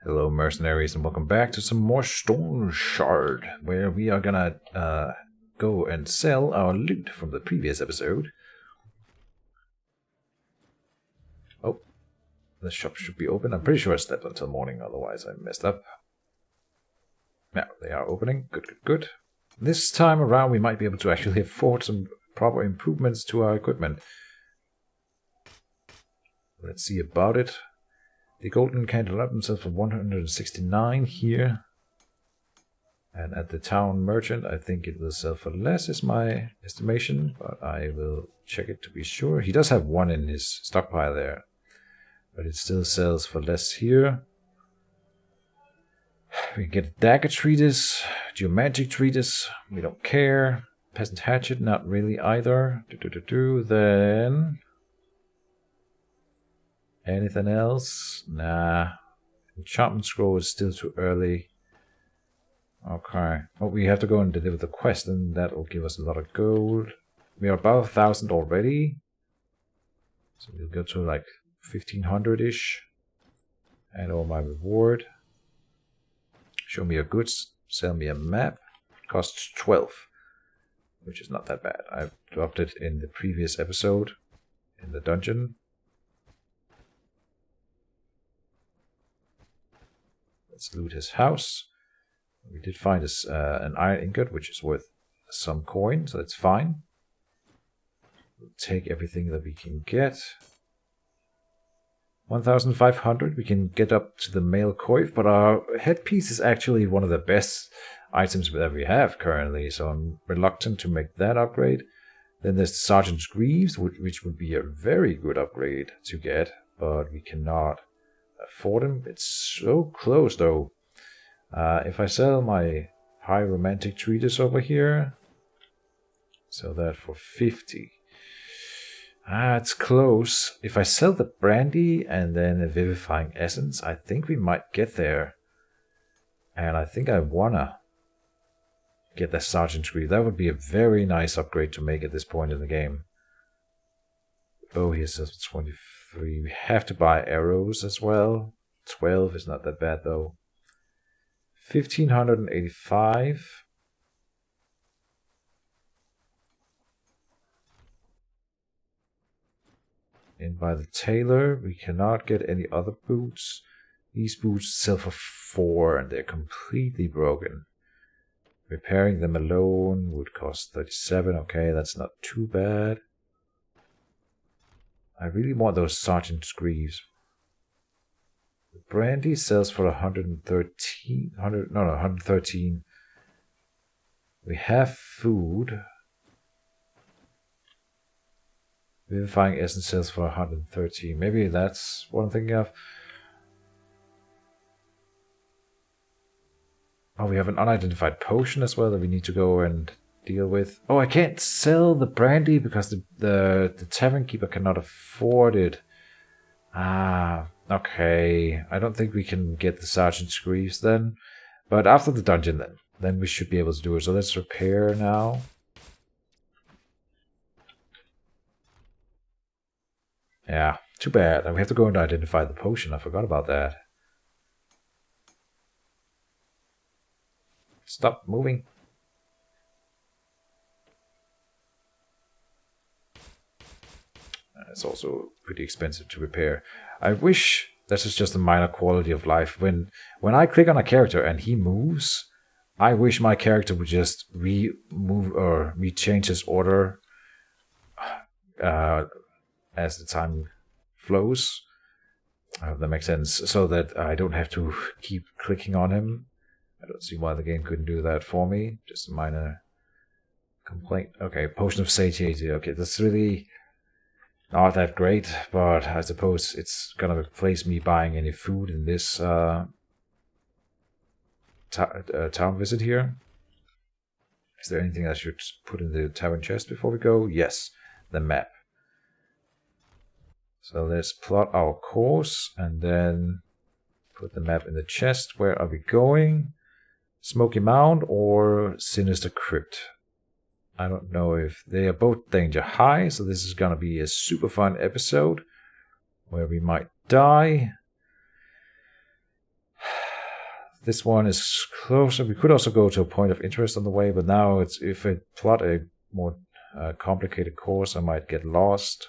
Hello mercenaries and welcome back to some more Stoneshard, where we are gonna go and sell our loot from the previous episode. Oh, the shop should be open. I'm pretty sure I slept until morning, otherwise I messed up. Yeah, they are opening. Good, good, good. This time around we might be able to actually afford some proper improvements to our equipment. Let's see about it. The golden candle up themselves for 169 here. And at the town merchant, I think it will sell for less, is my estimation. But I will check it to be sure. He does have one in his stockpile there. But it still sells for less here. We can get a dagger treatise, geomantic treatise. We don't care. Peasant hatchet, not really either. Then... anything else? Nah. Enchantment scroll is still too early. Okay. Well, we have to go and deliver the quest, and that will give us a lot of gold. We are above 1,000 already. So we'll go to like 1,500-ish. And all my reward. Show me your goods. Sell me a map. It costs 12. Which is not that bad. I've dropped it in the previous episode. In the dungeon. Let's loot his house. We did find an iron ingot, which is worth some coin, so that's fine. We'll take everything that we can get. 1,500, we can get up to the male coif, but our headpiece is actually one of the best items that we have currently, so I'm reluctant to make that upgrade. Then there's the Sergeant's Greaves, which would be a very good upgrade to get, but we cannot afford him. It's so close though. If I sell my high romantic treatise over here, sell that for 50. It's close. If I sell the brandy and then a vivifying essence, I think we might get there. And I think I wanna get the Sergeant's Greaves. That would be a very nice upgrade to make at this point in the game. Oh, he says 23. We have to buy arrows as well. 12 is not that bad though. 1,585. And by the tailor, we cannot get any other boots. These boots sell for 4 and they're completely broken. Repairing them alone would cost 37. Okay, that's not too bad. I really want those Sergeant's Greaves. The brandy sells for 113. 113. We have food. Vivifying essence sells for 113. Maybe that's what I'm thinking of. Oh, we have an unidentified potion as well that we need to go and deal with. Oh, I can't sell the brandy because the tavern keeper cannot afford it. Ah, okay. I don't think we can get the Sergeant's Greaves then. But after the dungeon then we should be able to do it. So let's repair now. Yeah, too bad. And we have to go and identify the potion. I forgot about that. Stop moving. It's also pretty expensive to repair. I wish this is just a minor quality of life. When I click on a character and he moves, I wish my character would just remove or rechange his order as the time flows. I hope that makes sense. So that I don't have to keep clicking on him. I don't see why the game couldn't do that for me. Just a minor complaint. Okay, Potion of Satiety. Okay, that's really not that great, but I suppose it's gonna replace me buying any food in this town visit here. Is there anything I should put in the tavern chest before we go? Yes, the map. So let's plot our course and then put the map in the chest. Where are we going? Smoky Mound or Sinister Crypt? I don't know if they are both danger high, so this is going to be a super fun episode where we might die. This one is closer. We could also go to a point of interest on the way, but now it's if I plot a more complicated course, I might get lost.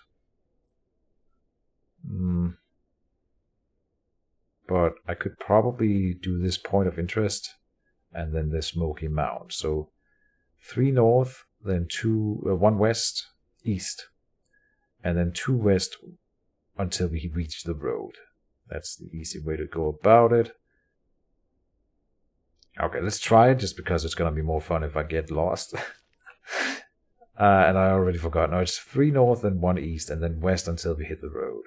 But I could probably do this point of interest and then the Smoky Mound. So 3 north, then 1 west, east, and then 2 west until we reach the road. That's the easy way to go about it. Okay, let's try it just because it's going to be more fun if I get lost. And I already forgot. No, it's 3 north and 1 east, and then west until we hit the road.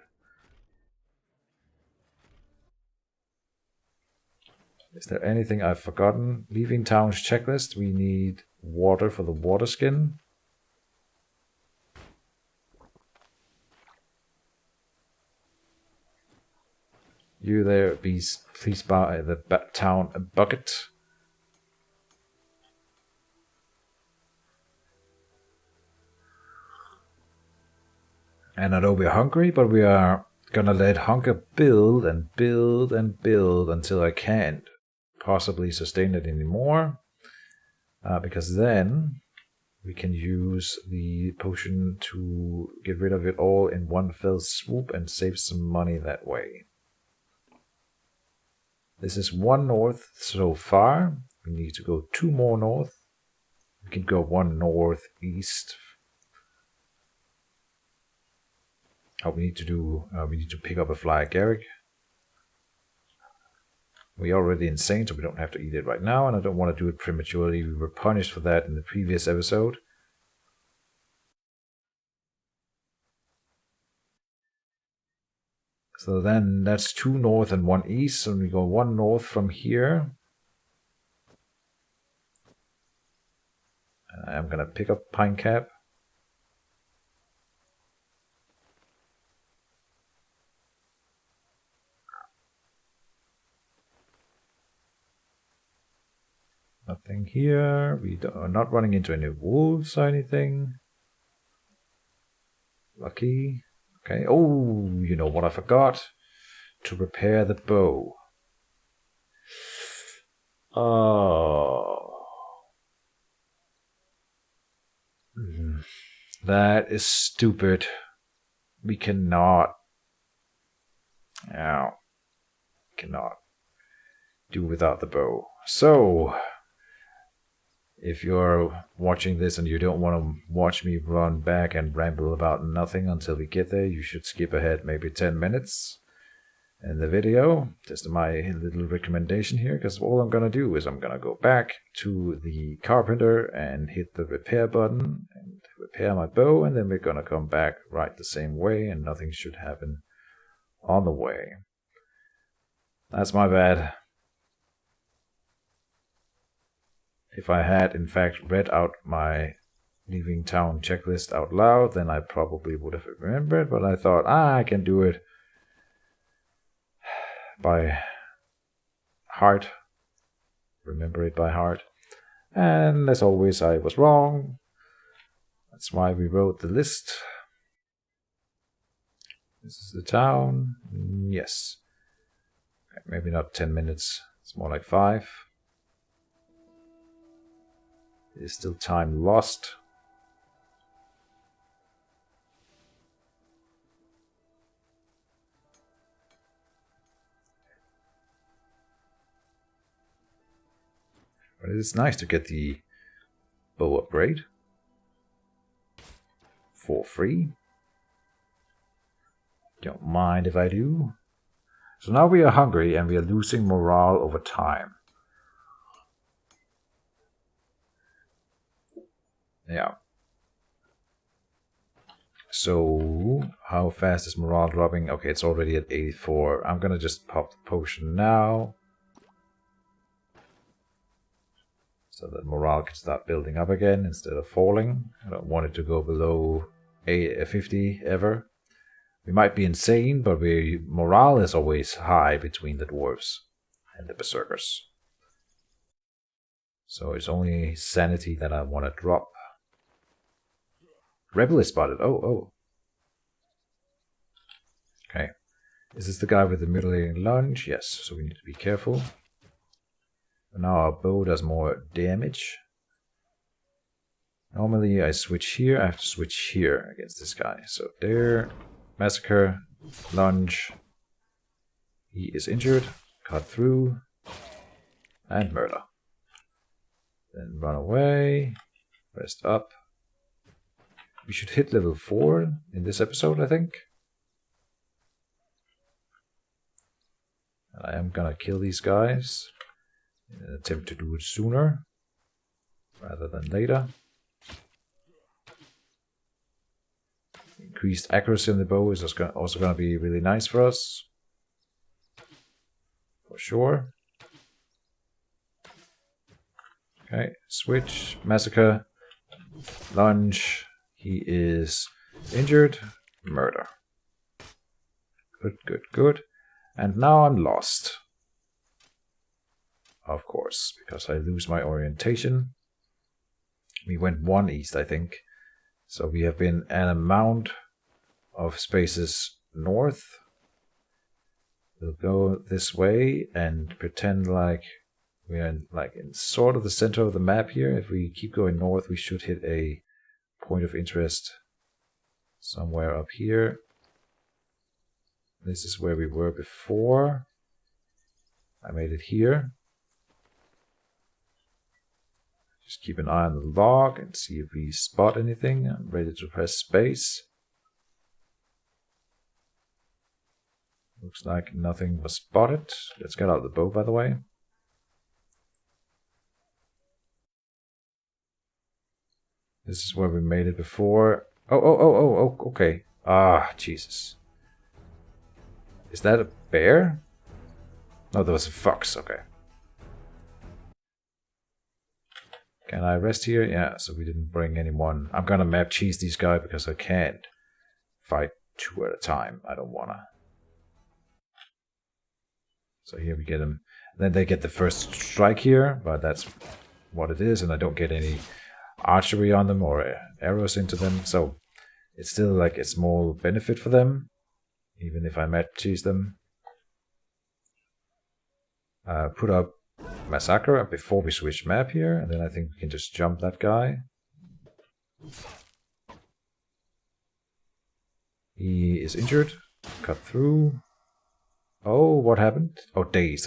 Is there anything I've forgotten? Leaving town's checklist. We need water for the water skin. You there, please buy the town a bucket. And I know we're hungry, but we are gonna let hunger build and build and build until I can't possibly sustain it anymore. Because then we can use the potion to get rid of it all in one fell swoop and save some money that way. This is 1 north so far. We need to go 2 more north. We can go 1 northeast. Oh, we need to pick up a fly agaric. We're already insane, so we don't have to eat it right now, and I don't want to do it prematurely. We were punished for that in the previous episode. So then that's 2 north and 1 east, so we go 1 north from here. And I'm gonna pick up Pine Cap. Nothing here. We are not running into any wolves or anything. Lucky. Okay. Oh, you know what I forgot? To repair the bow. Oh. That is stupid. We cannot. No. Cannot do without the bow. So, if you're watching this and you don't want to watch me run back and ramble about nothing until we get there, you should skip ahead maybe 10 minutes in the video. Just my little recommendation here, because all I'm going to do is I'm going to go back to the carpenter and hit the repair button and repair my bow, and then we're going to come back right the same way and nothing should happen on the way. That's my bad. If I had, in fact, read out my leaving town checklist out loud, then I probably would have remembered, but I thought, I can do it by heart. Remember it by heart. And as always, I was wrong. That's why we wrote the list. This is the town. Yes. Maybe not 10 minutes. It's more like 5. There's still time lost. But it is nice to get the bow upgrade for free. Don't mind if I do. So now we are hungry and we are losing morale over time. Yeah. So, how fast is morale dropping? Okay, it's already at 84. I'm gonna just pop the potion now. So that morale can start building up again instead of falling. I don't want it to go below 50 ever. We might be insane, but morale is always high between the dwarves and the berserkers. So it's only sanity that I want to drop. Rebel is spotted. Oh. Okay. Is this the guy with the mutilating lunge? Yes, so we need to be careful. Now our bow does more damage. Normally I switch here, I have to switch here against this guy. So there, Massacre, lunge. He is injured, cut through, and murder. Then run away, rest up. We should hit level 4 in this episode, I think. I am gonna kill these guys in an attempt to do it sooner rather than later. Increased accuracy on the bow is also gonna be really nice for us. For sure. Okay, switch, Massacre, lunge. He is injured, murder. Good, good, good. And now I'm lost. Of course, because I lose my orientation. We went 1 east, I think. So we have been an amount of spaces north. We'll go this way and pretend like we're in sort of the center of the map here. If we keep going north, we should hit a point of interest somewhere up here. This is where we were before. I made it here. Just keep an eye on the log and see if we spot anything. I'm ready to press space. Looks like nothing was spotted. Let's get out the bow, by the way. This is where we made it before. Oh, okay. Ah, Jesus. Is that a bear? No, that was a fox, okay. Can I rest here? Yeah, so we didn't bring anyone. I'm gonna map cheese these guys because I can't fight 2 at a time. I don't wanna. So here we get them. Then they get the first strike here, but that's what it is, and I don't get any archery on them or arrows into them, so it's still like a small benefit for them, even if I map cheese them. Put up Massacre before we switch map here, and then I think we can just jump that guy. He is injured. Cut through. Oh, what happened? Oh, dazed.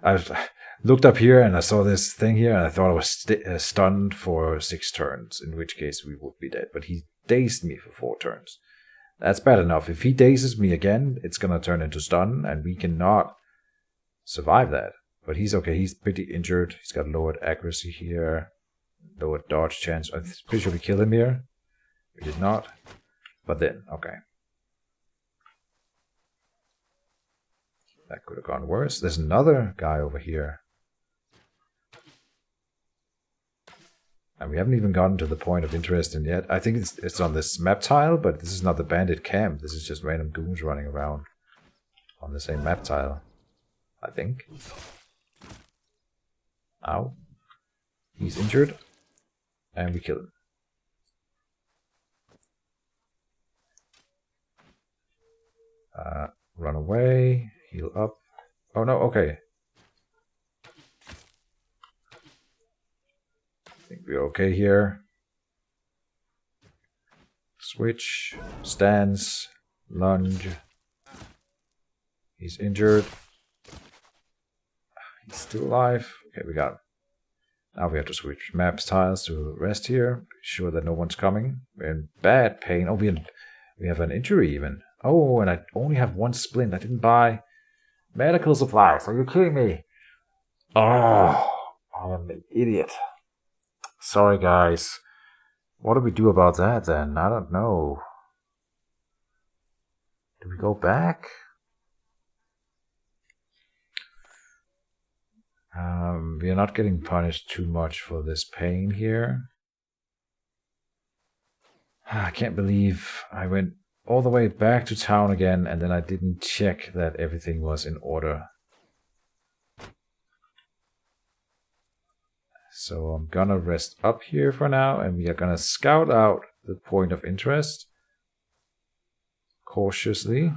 I looked up here and I saw this thing here and I thought I was stunned for 6 turns, in which case we would be dead. But he dazed me for 4 turns. That's bad enough. If he dazes me again, it's gonna turn into stun and we cannot survive that. But he's okay. He's pretty injured. He's got lowered accuracy here. Lowered dodge chance. I'm pretty sure we killed him here. We did not. But then, okay. That could have gone worse. There's another guy over here. And we haven't even gotten to the point of interest in yet. I think it's on this map tile, but this is not the bandit camp. This is just random goons running around on the same map tile. I think. Ow. He's injured. And we kill him. Run away. Heal up. Oh no, okay. I think we're okay here. Switch. Stance. Lunge. He's injured. He's still alive. Okay, we got him. Now we have to switch maps tiles to rest here. Be sure that no one's coming. We're in bad pain. Oh, we have an injury even. Oh, and I only have 1 splint. I didn't buy medical supplies. Are you kidding me? Oh, I'm an idiot. Sorry, guys. What do we do about that then? I don't know. Do we go back? We are not getting punished too much for this pain here. I can't believe I went all the way back to town again and then I didn't check that everything was in order. So I'm gonna rest up here for now and we are gonna scout out the point of interest cautiously.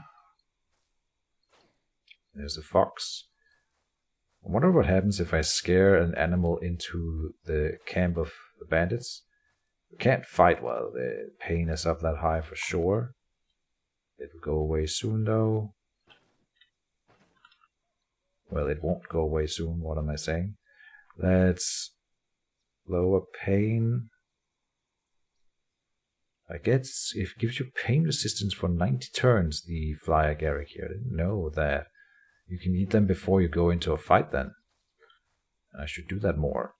There's a fox. I wonder what happens if I scare an animal into the camp of the bandits. We can't fight while the pain is up that high for sure. It will go away soon though. Well, it won't go away soon, what am I saying? Let's lower pain. I guess it gives you pain resistance for 90 turns, the flyer Garrick here. I didn't know that. You can eat them before you go into a fight then. I should do that more.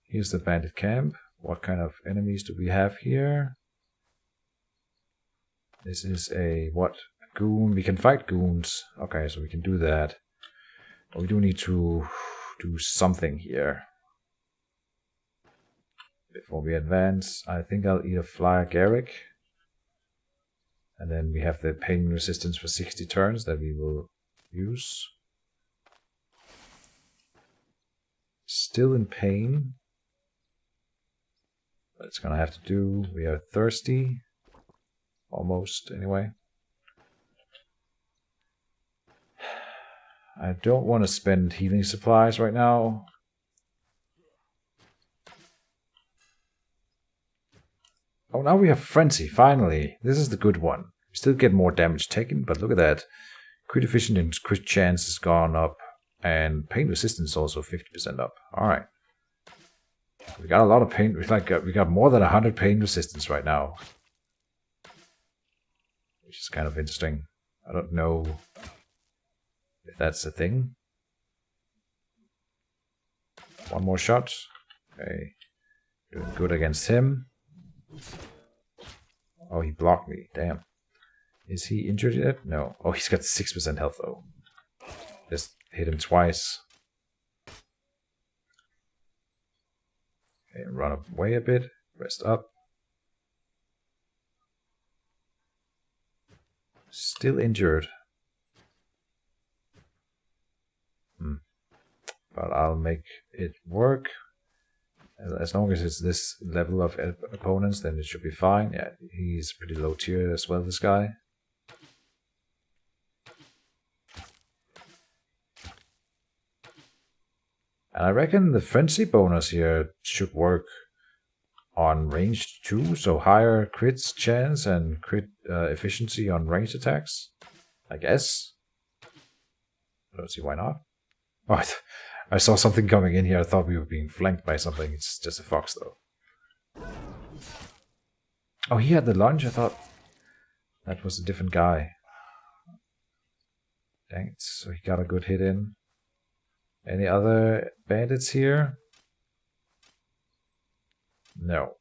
Here's the bandit camp. What kind of enemies do we have here? This is a, what? A goon. We can fight goons. Okay, so we can do that. But we do need to do something here. Before we advance, I think I'll eat a flyer Garrick. And then we have the pain resistance for 60 turns that we will use. Still in pain. But it's gonna have to do. We are thirsty. Almost, anyway. I don't want to spend healing supplies right now. Oh, now we have Frenzy, finally. This is the good one. We still get more damage taken, but look at that. Crit efficient and crit chance has gone up. And pain resistance also 50% up. Alright. We got a lot of pain. We got more than 100 pain resistance right now. Which is kind of interesting. I don't know if that's a thing. One more shot. Okay. Doing good against him. Oh, he blocked me. Damn. Is he injured yet? No. Oh, he's got 6% health though. Just hit him twice. Okay, run away a bit. Rest up. Still injured. But I'll make it work. As long as it's this level of opponents, then it should be fine. Yeah, he's pretty low tier as well, this guy. And I reckon the frenzy bonus here should work on range too, so higher crit chance and crit efficiency on ranged attacks, I guess. I don't see why not. Oh, I saw something coming in here. I thought we were being flanked by something. It's just a fox though. Oh, he had the lunge? I thought that was a different guy. Dang it, so he got a good hit in. Any other bandits here? No.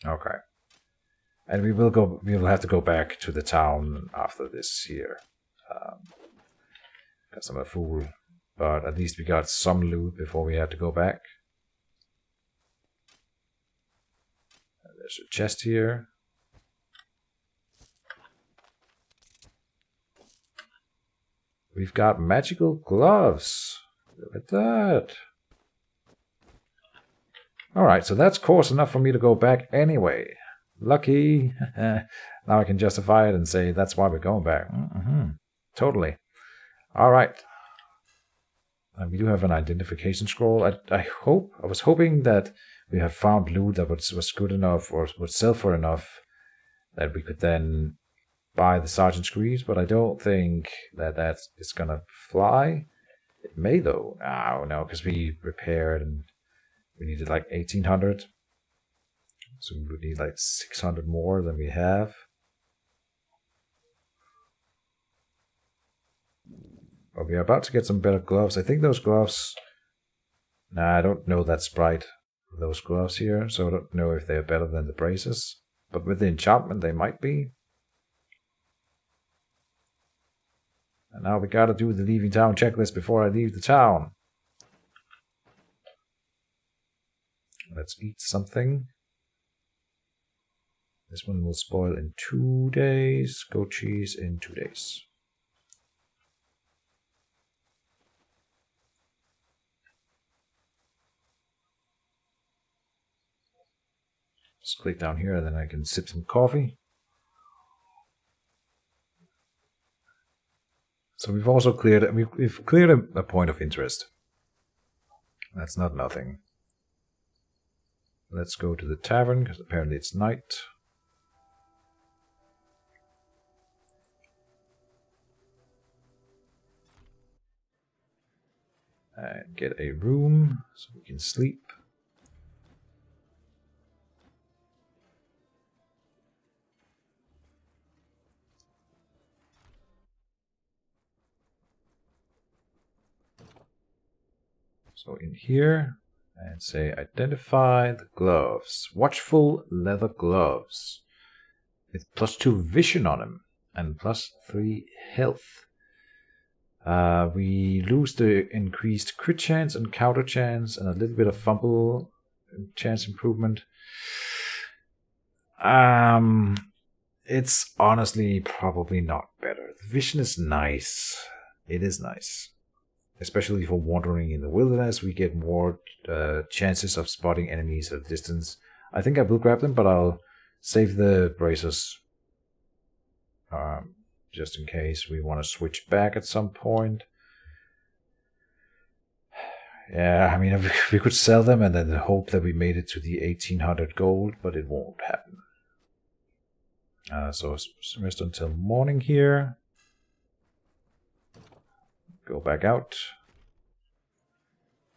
Okay. And we will have to go back to the town after this here. Because I'm a fool. But at least we got some loot before we had to go back. There's a chest here. We've got magical gloves. Look at that. Alright, so that's coarse enough for me to go back anyway. Lucky. Now I can justify it and say that's why we're going back. Totally. Alright. We do have an identification scroll. I was hoping that we have found loot that was good enough or would sell for enough that we could then buy the Sergeant's Greaves, but I don't think that is gonna fly. It may though. Oh no, because we repaired and we needed like 1800. So we would need like 600 more than we have. But we are about to get some better gloves. I think those gloves... Nah, I don't know that sprite. Those gloves here, so I don't know if they're better than the braces. But with the enchantment, they might be. And now we gotta do the leaving town checklist before I leave the town. Let's eat something. This one will spoil in 2 days. Goat cheese in 2 days. Just click down here and then I can sip some coffee. So we've also cleared, we've cleared a point of interest. That's not nothing. Let's go to the tavern, because apparently it's night. And get a room so we can sleep. So in here, and say identify the gloves. Watchful leather gloves. With +2 vision on them and +3 health. We lose the increased crit chance and counter chance and a little bit of fumble chance improvement. It's honestly probably not better. The vision is nice. It is nice. Especially for wandering in the wilderness, we get more chances of spotting enemies at a distance. I think I will grab them, but I'll save the bracers just in case we want to switch back at some point. Yeah, I mean, we could sell them and then hope that we made it to the 1800 gold, but it won't happen. So rest until morning here. Go back out.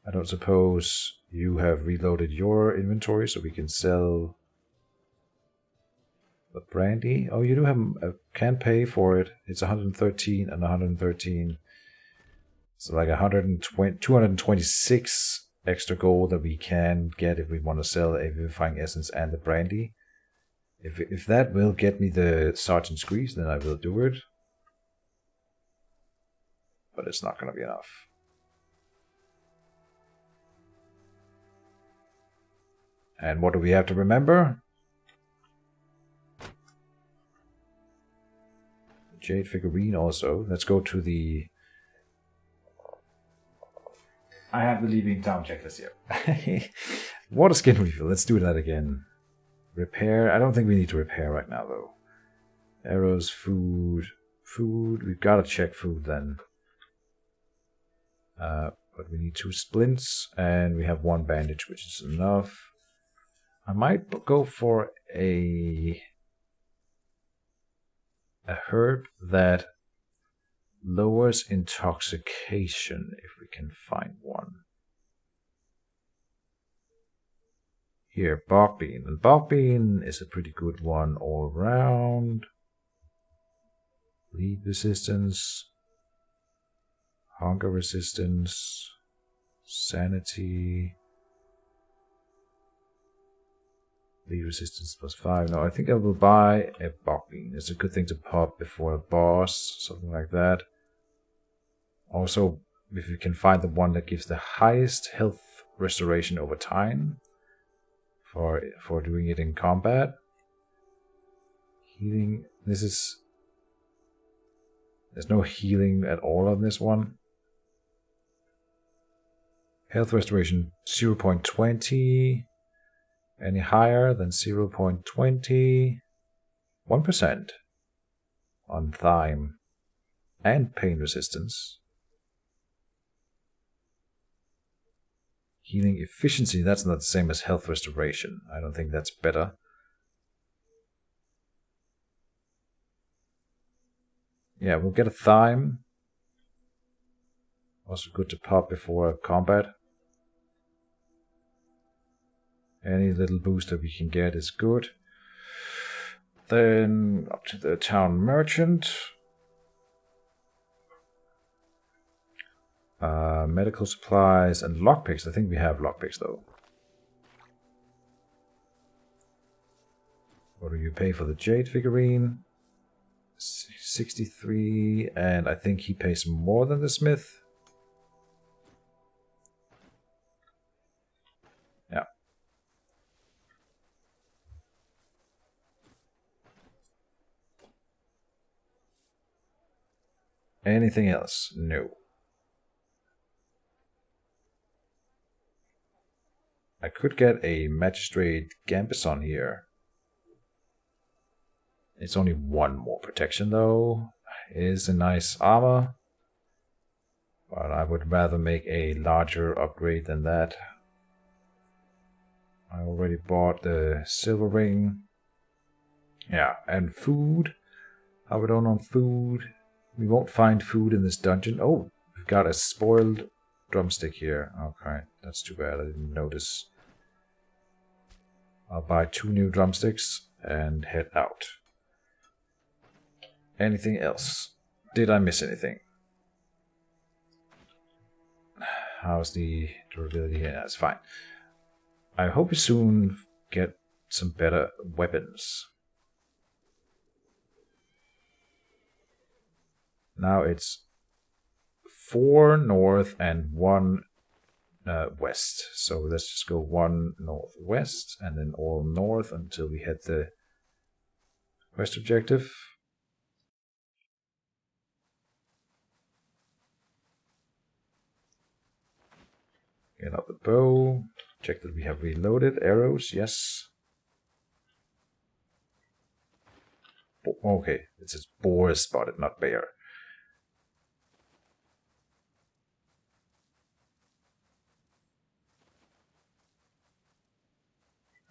I don't suppose you have reloaded your inventory so we can sell the brandy. Oh, you do have can pay for it. It's 113 and 113. So like 226 extra gold that we can get if we want to sell a vivifying essence and the brandy. If that will get me the Sergeant's Grease, then I will do it. But it's not going to be enough. And what do we have to remember? Jade figurine also. Let's go to the... I have the leaving town checklist here. Water skin refill. Let's do that again. Repair. I don't think we need to repair right now though. Arrows, food. Food. We've got to check food then. But we need 2 splints and we have 1 bandage, which is enough. I might go for a herb that lowers intoxication if we can find one. Here, bog bean. And bog bean is a pretty good one all around. Bleed resistance, hunger resistance, sanity. Lead resistance +5. No, I think I will buy a bog bean. It's a good thing to pop before a boss, something like that. Also, if you can find the one that gives the highest health restoration over time for doing it in combat. Healing. There's no healing at all on this one. Health restoration 0.20. Any higher than 0.20, 1% on thyme and pain resistance. Healing efficiency, that's not the same as health restoration. I don't think that's better. Yeah, we'll get a thyme. Also good to pop before combat. Any little boost that we can get is good. Then up to the town merchant. Medical supplies and lockpicks. I think we have lockpicks though. What do you pay for the jade figurine? 63, and I think he pays more than the smith. Yeah. Anything else? No. I could get a magistrate Gambison here. It's only one more protection though. It is a nice armor. But I would rather make a larger upgrade than that. I already bought the silver ring. Yeah, and food. How we doing on food? We won't find food in this dungeon. Oh, we've got a spoiled drumstick here. Okay, that's too bad. I didn't notice. I'll buy 2 new drumsticks and head out. Anything else? Did I miss anything? How's the durability here? That's fine. I hope we soon get some better weapons. Now it's 4 north and 1 west. So let's just go 1 northwest and then all north until we hit the quest objective. Get out the bow. Check that we have reloaded arrows. Yes. Okay, it says boar is spotted, not bear.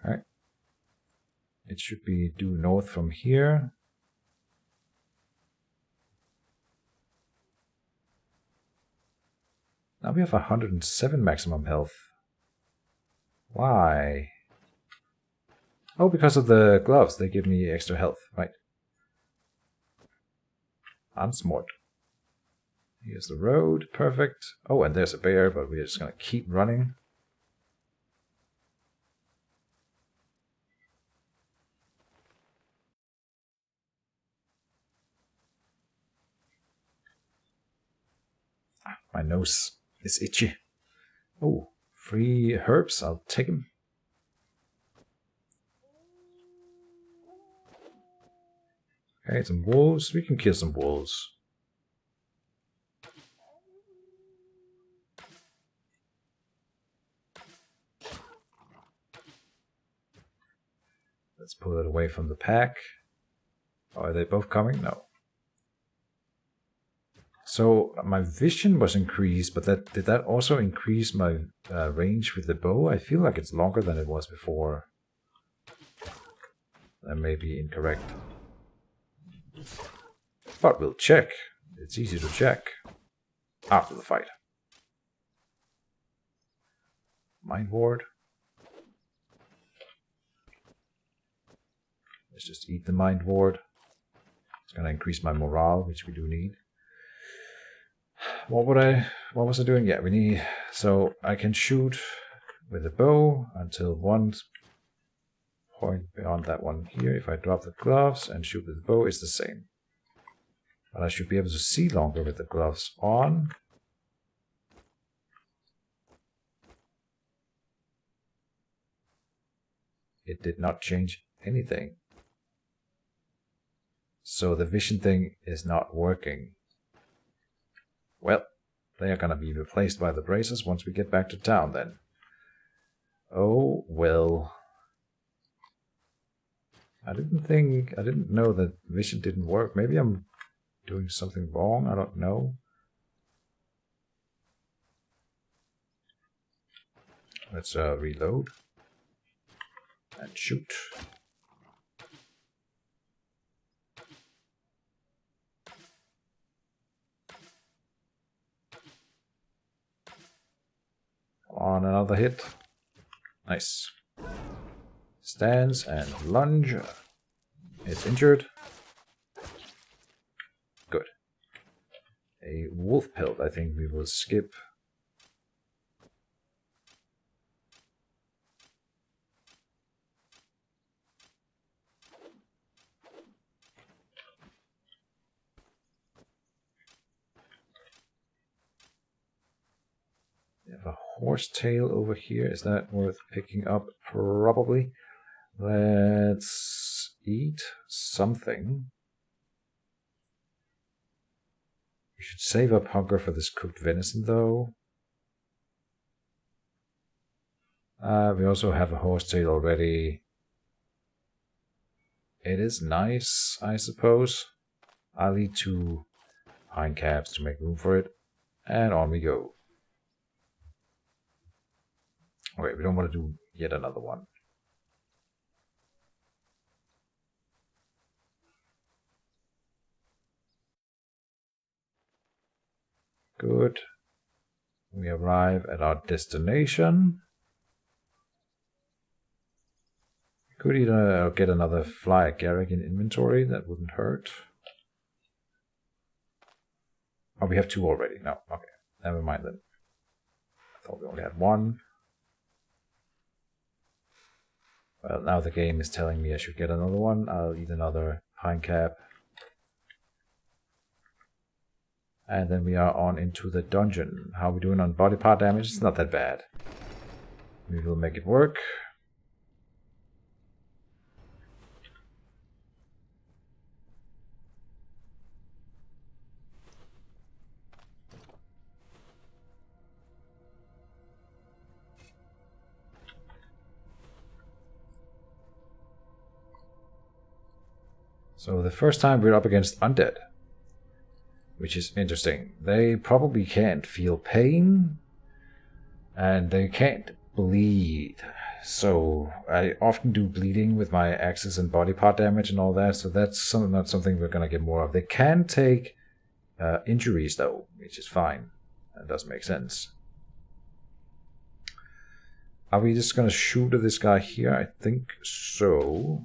Alright. It should be due north from here. Now we have 107 maximum health. Why? Oh, because of the gloves. They give me extra health. Right. I'm smart. Here's the road. Perfect. Oh, and there's a bear, but we're just going to keep running. My nose is itchy. Oh, 3 herbs. I'll take them. Okay, some wolves. We can kill some wolves. Let's pull it away from the pack. Oh, are they both coming? No. So my vision was increased, but did that also increase my range with the bow? I feel like it's longer than it was before. That may be incorrect. But we'll check. It's easy to check. After the fight. Mind ward. Let's just eat the mind ward. It's gonna increase my morale, which we do need. What was I doing? Yeah, we need, so I can shoot with the bow until 1 point beyond that one here. If I drop the gloves and shoot with the bow, it's the same. But I should be able to see longer with the gloves on. It did not change anything. So the vision thing is not working. Well, they are going to be replaced by the braces once we get back to town then. Oh, well. I didn't know that vision didn't work. Maybe I'm doing something wrong, I don't know. Let's reload. And shoot. On another hit. Nice. Stands and lunge. It's injured. Good. A wolf pelt, I think we will skip. We have a horsetail over here. Is that worth picking up? Probably. Let's eat something. We should save up hunger for this cooked venison, though. We also have a horsetail already. It is nice, I suppose. I'll eat 2 pine caps to make room for it. And on we go. Okay, we don't want to do yet another one. Good. We arrive at our destination. Could either get another fly Garrick in inventory, that wouldn't hurt. Oh, we have 2 already. No, okay. Never mind then. I thought we only had 1. Well, now the game is telling me I should get another one. I'll eat another pine cap. And then we are on into the dungeon. How are we doing on body part damage? It's not that bad. We will make it work. So the first time we're up against undead, which is interesting. They probably can't feel pain, and they can't bleed. So I often do bleeding with my axes and body part damage and all that, so that's not something we're going to get more of. They can take injuries though, which is fine. That does make sense. Are we just going to shoot at this guy here? I think so.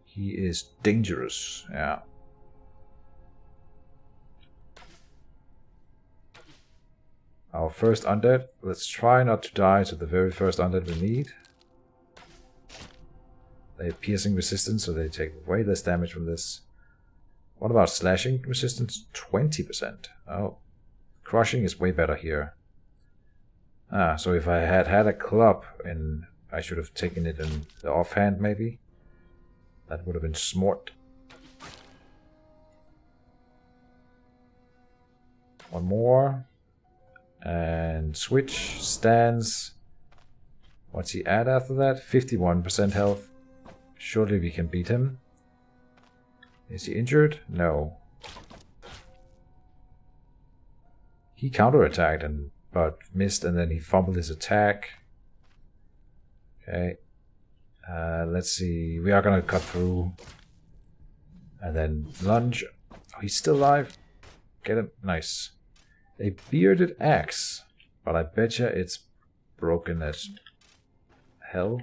He is dangerous, yeah. Our first undead. Let's try not to die to the very first undead we meet. They have piercing resistance, so they take way less damage from this. What about slashing resistance? 20%. Oh. Crushing is way better here. Ah, so if I had had a club, and I should have taken it in the offhand maybe. That would have been smart. One more. And switch. Stands. What's he at after that? 51% health. Surely we can beat him. Is he injured? No. He counterattacked but missed, and then he fumbled his attack. Okay. Let's see. We are gonna cut through. And then lunge. Oh, he's still alive. Get him. Nice. A bearded axe. But I betcha it's broken as hell.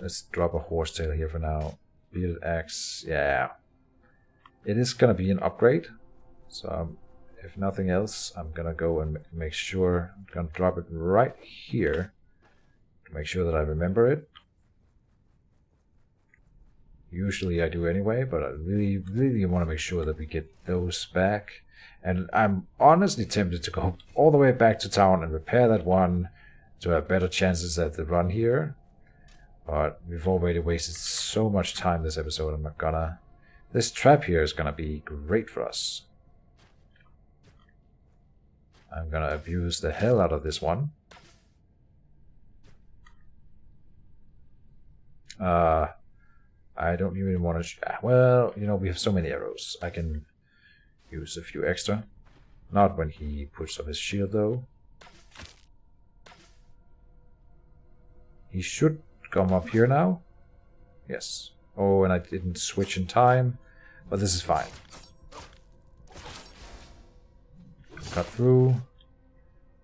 Let's drop a horsetail here for now. Bearded axe. Yeah. It is gonna be an upgrade. So if nothing else, I'm gonna go and make sure. I'm gonna drop it right here to make sure that I remember it. Usually I do anyway, but I really want to make sure that we get those back. And I'm honestly tempted to go all the way back to town and repair that one to have better chances at the run here. But we've already wasted so much time this episode. I'm not gonna. This trap here is gonna be great for us. I'm gonna abuse the hell out of this one. I don't even want to... Well, you know, we have so many arrows. I can use a few extra. Not when he puts up his shield, though. He should come up here now. Yes. Oh, and I didn't switch in time. But this is fine. Cut through.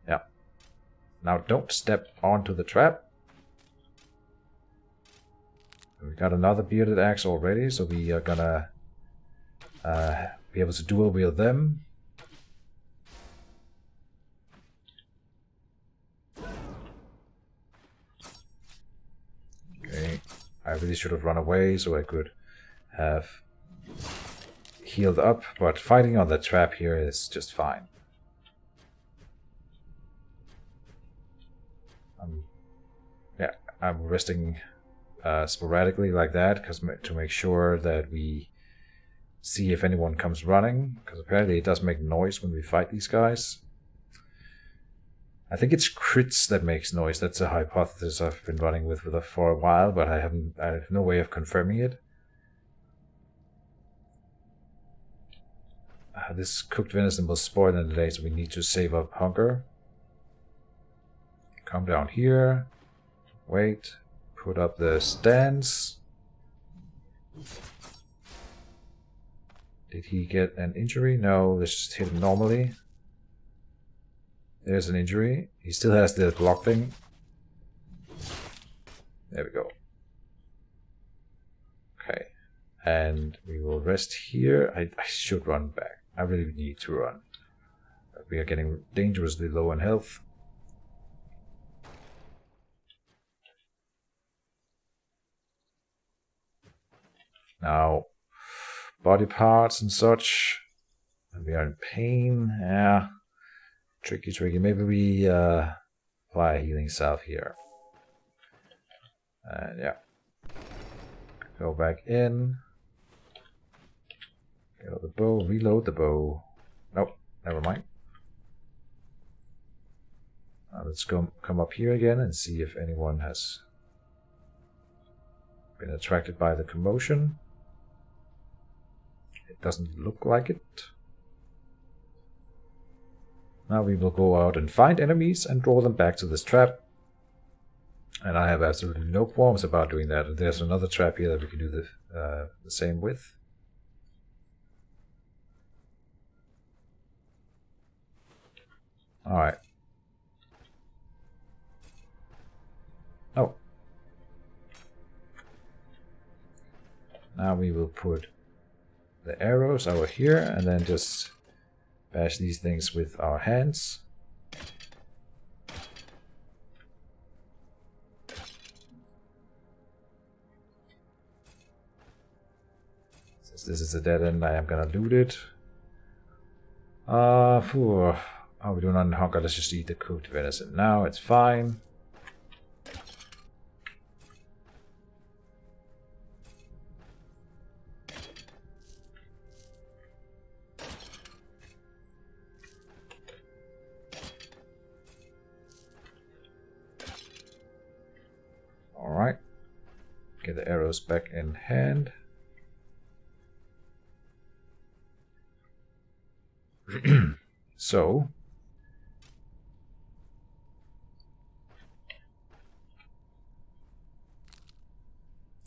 Yeah. Now don't step onto the trap. We got another bearded axe already, so we are gonna be able to dual wield them. Okay, I really should have run away so I could have healed up, but fighting on the trap here is just fine. I'm resting sporadically like that, because to make sure that we see if anyone comes running, because apparently it does make noise when we fight these guys. I think it's crits that makes noise. That's a hypothesis I've been running with for a while, but I have no way of confirming it. This cooked venison will spoil in the day, so we need to save up hunger. Come down here. Wait. Put up the stands. Did he get an injury? No, let's just hit him normally. There's an injury. He still has the block thing. There we go. Okay. And we will rest here. I should run back. I really need to run. We are getting dangerously low on health. Now, body parts and such. And we are in pain. Yeah. Tricky. Maybe we apply a healing salve here. And yeah. Go back in. Get out the bow. Reload the bow. Nope. Never mind. Let's come up here again and see if anyone has been attracted by the commotion. It doesn't look like it. Now we will go out and find enemies and draw them back to this trap. And I have absolutely no qualms about doing that. And there's another trap here that we can do the same with. Alright. Oh. Now we will put the arrows over here and then just bash these things with our hands. Since this is a dead end, I am gonna loot it. Oh, we do not hunger. Let's just eat the cooked venison now. It's fine. Alright. Get the arrows back in hand. So.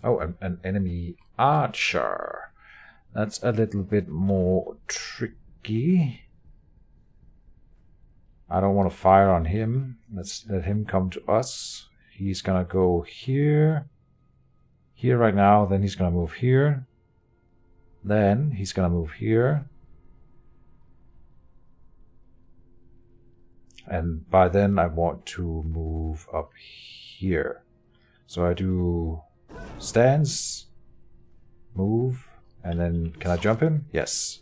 Oh, an enemy archer. That's a little bit more tricky. I don't want to fire on him. Let's let him come to us. He's gonna go here. Here right now, then he's gonna move here. Then he's gonna move here. And by then I want to move up here. So I do stance, move, and then can I jump him? Yes.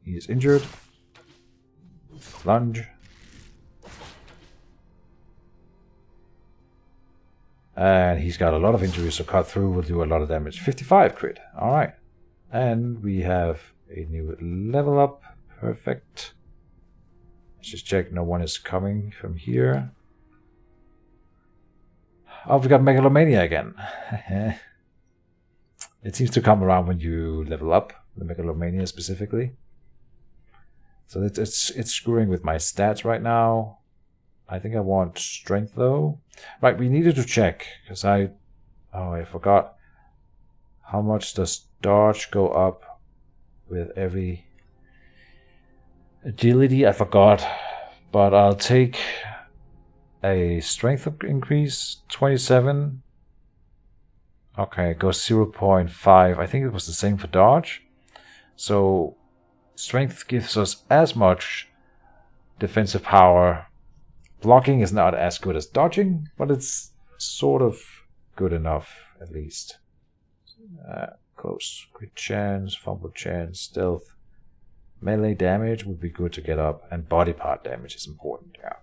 He is injured. Lunge. And he's got a lot of injuries, so cut through will do a lot of damage. 55 crit. Alright. And we have a new level up. Perfect. Let's just check no one is coming from here. Oh, we got Megalomania again. It seems to come around when you level up, the Megalomania specifically. So it's screwing with my stats right now. I think I want strength though. Right, we needed to check because I forgot. How much does dodge go up with every agility? I forgot, but I'll take a strength increase. 27. Okay, it goes 0.5. I think it was the same for dodge. So strength gives us as much defensive power. Blocking is not as good as dodging, but it's sort of good enough at least. Close. Crit chance, fumble chance, stealth. Melee damage would be good to get up, and body part damage is important, yeah.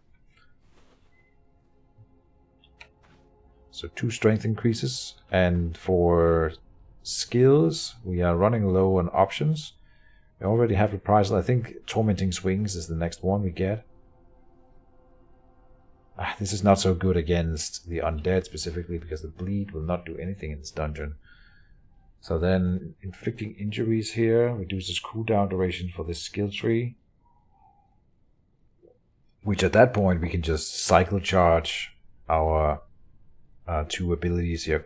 So 2 strength increases. And for skills, we are running low on options. We already have reprisal. I think Tormenting Swings is the next one we get. This is not so good against the undead specifically, because the bleed will not do anything in this dungeon. So then, inflicting injuries here reduces cooldown duration for this skill tree. Which at that point we can just cycle charge our 2 abilities here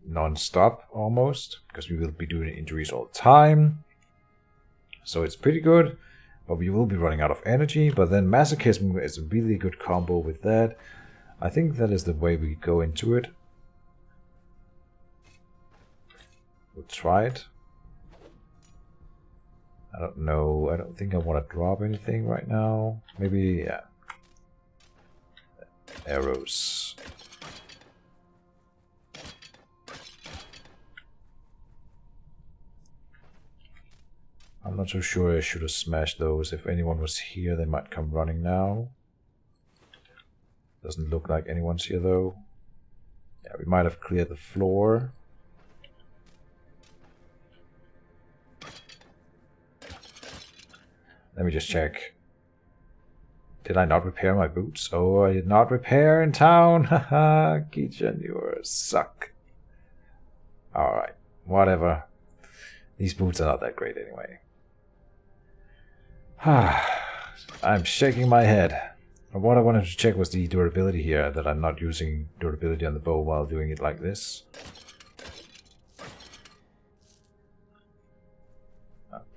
non-stop almost, because we will be doing injuries all the time. So it's pretty good. But we will be running out of energy. But then Masochism is a really good combo with that. I think that is the way we go into it. We'll try it. I don't know. I don't think I want to drop anything right now. Maybe, yeah. Arrows. I'm not so sure I should have smashed those. If anyone was here, they might come running now. Doesn't look like anyone's here though. Yeah, we might have cleared the floor. Let me just check. Did I not repair my boots? Oh, I did not repair in town. Haha, Keejchen, you are a suck. Alright, whatever. These boots are not that great anyway. I'm shaking my head. What I wanted to check was the durability here, that I'm not using durability on the bow while doing it like this.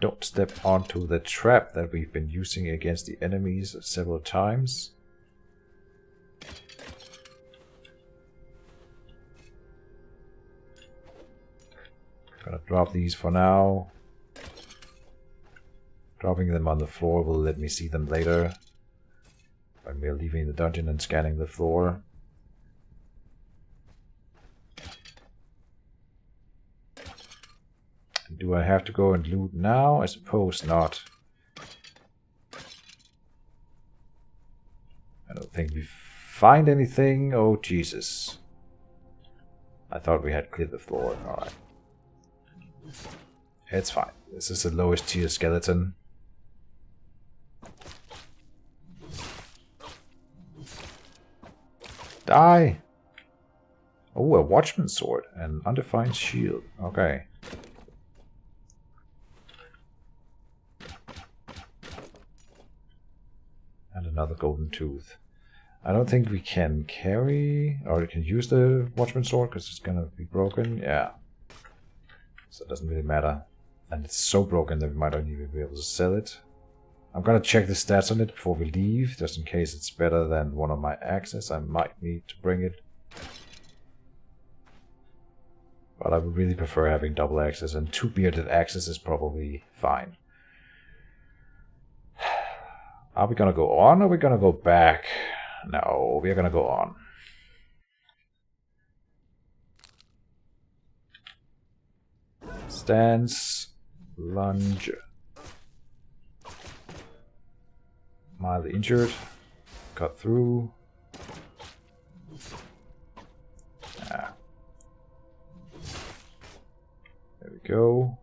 Don't step onto the trap that we've been using against the enemies several times. Gonna drop these for now. Dropping them on the floor will let me see them later when we're leaving the dungeon and scanning the floor. Do I have to go and loot now? I suppose not. I don't think we find anything. Oh, Jesus. I thought we had cleared the floor. Alright. It's fine. This is the lowest tier skeleton. Die! Oh, a watchman's sword and undefined shield. Okay. And another golden tooth. I don't think we can carry, or we can use the watchman's sword because it's gonna be broken. Yeah. So it doesn't really matter. And it's so broken that we might not even be able to sell it. I'm gonna check the stats on it before we leave, just in case it's better than one of my axes. I might need to bring it. But I would really prefer having double axes, and 2 bearded axes is probably fine. Are we gonna go on, or are we gonna go back? No, we're gonna go on. Stance, lunge. Mildly injured. Cut through. Ah. There we go.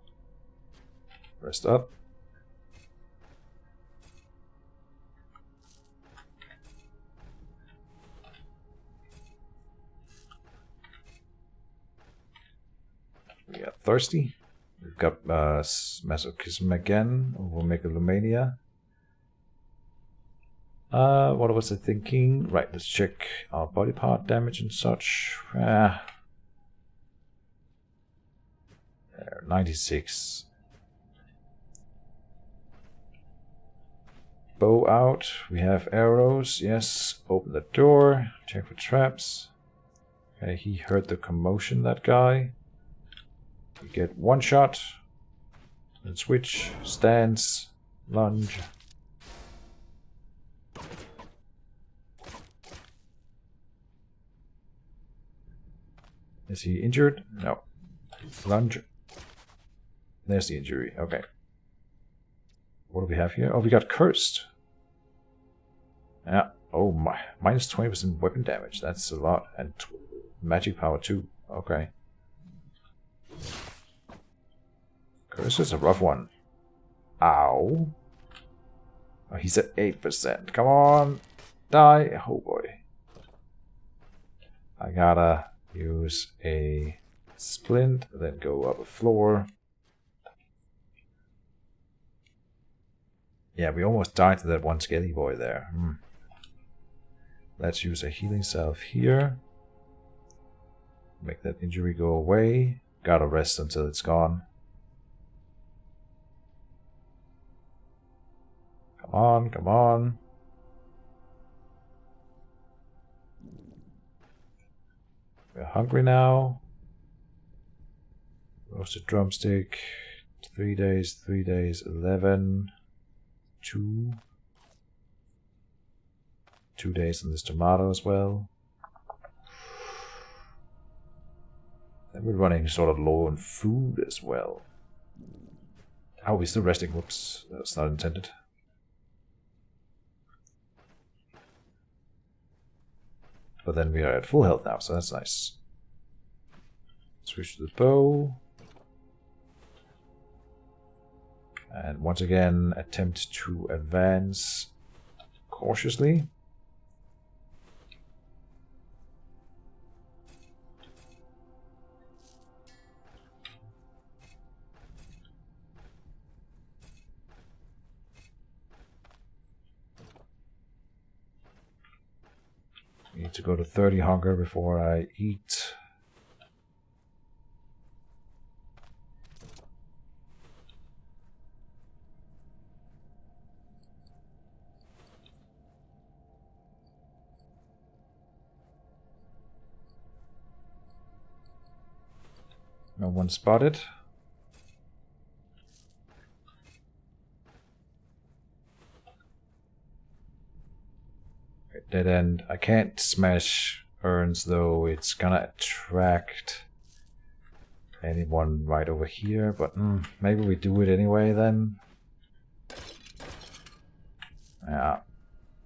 Rest up. We got thirsty. We've got masochism again. We'll make a Lumania. What was I thinking? Right, let's check our body part damage and such. 96. Bow out. We have arrows. Yes. Open the door. Check for traps. Okay, he heard the commotion, that guy. We get 1 shot. Then switch. Stance. Lunge. Is he injured? No. Lunge. There's the injury. Okay. What do we have here? Oh, we got cursed. Yeah. Oh my. Minus 20% weapon damage. That's a lot. And Magic power too. Okay. Curse is a rough one. Ow. Oh, he's at 8%. Come on. Die. Oh boy. I gotta use a splint, then go up a floor. Yeah, we almost died to that one skelly boy there. Let's use a healing salve here. Make that injury go away. Gotta rest until it's gone. Come on, come on. We're hungry now. Roasted drumstick. 3 days, 3 days, 11. 2 days on this tomato as well. And we're running sort of low on food as well. Oh, we're still resting. Whoops, that's not intended. But then we are at full health now, so that's nice. Switch to the bow. And once again, attempt to advance cautiously. Need to go to 30 hunger before I eat. No one spotted. Dead end. I can't smash urns though, it's gonna attract anyone right over here, but maybe we do it anyway then. Yeah,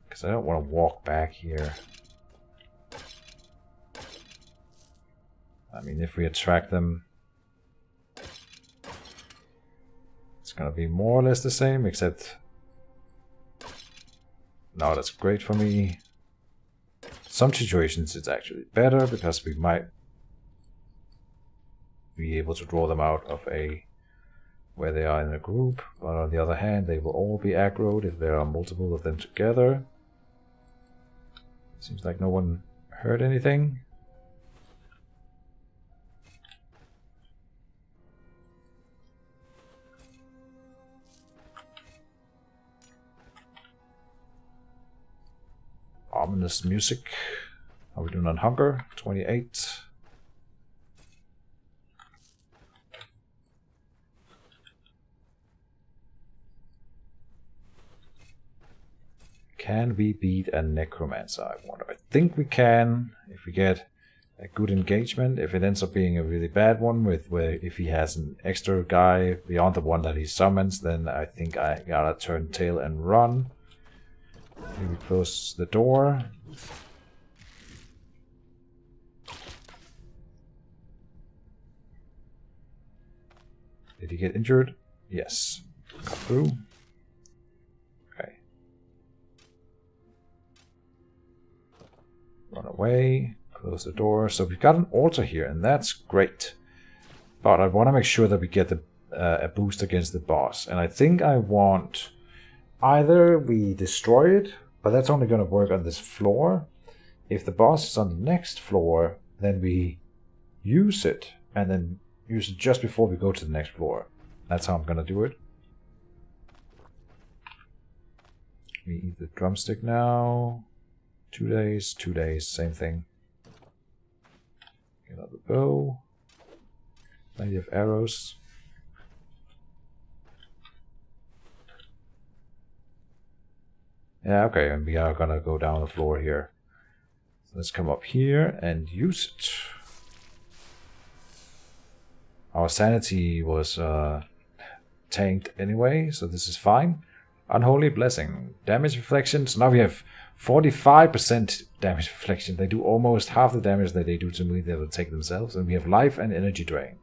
because I don't want to walk back here. I mean, if we attract them, it's gonna be more or less the same, except... No, that's great for me. Some situations it's actually better, because we might be able to draw them out of where they are in a group, but on the other hand, they will all be aggroed if there are multiple of them together. Seems like no one heard anything. Ominous music. How are we doing on hunger? 28. Can we beat a necromancer, I wonder? I think we can, if we get a good engagement. If it ends up being a really bad one, if he has an extra guy beyond the one that he summons, then I think I gotta turn tail and run. Maybe close the door. Did he get injured? Yes. Got through. Okay. Run away. Close the door. So we've got an altar here, and that's great. But I want to make sure that we get a boost against the boss. And I think I want... Either we destroy it, but that's only going to work on this floor. If the boss is on the next floor, then we use it, and then use it just before we go to the next floor. That's how I'm going to do it. We eat the drumstick now. 2 days, 2 days, same thing. Get out the bow. Plenty of arrows. Yeah, okay, and we are gonna go down the floor here. So let's come up here and use it. Our sanity was tanked anyway, so this is fine. Unholy Blessing. Damage reflection. So now we have 45% damage reflection. They do almost half the damage that they do to me, they will take themselves. And we have life and energy drain.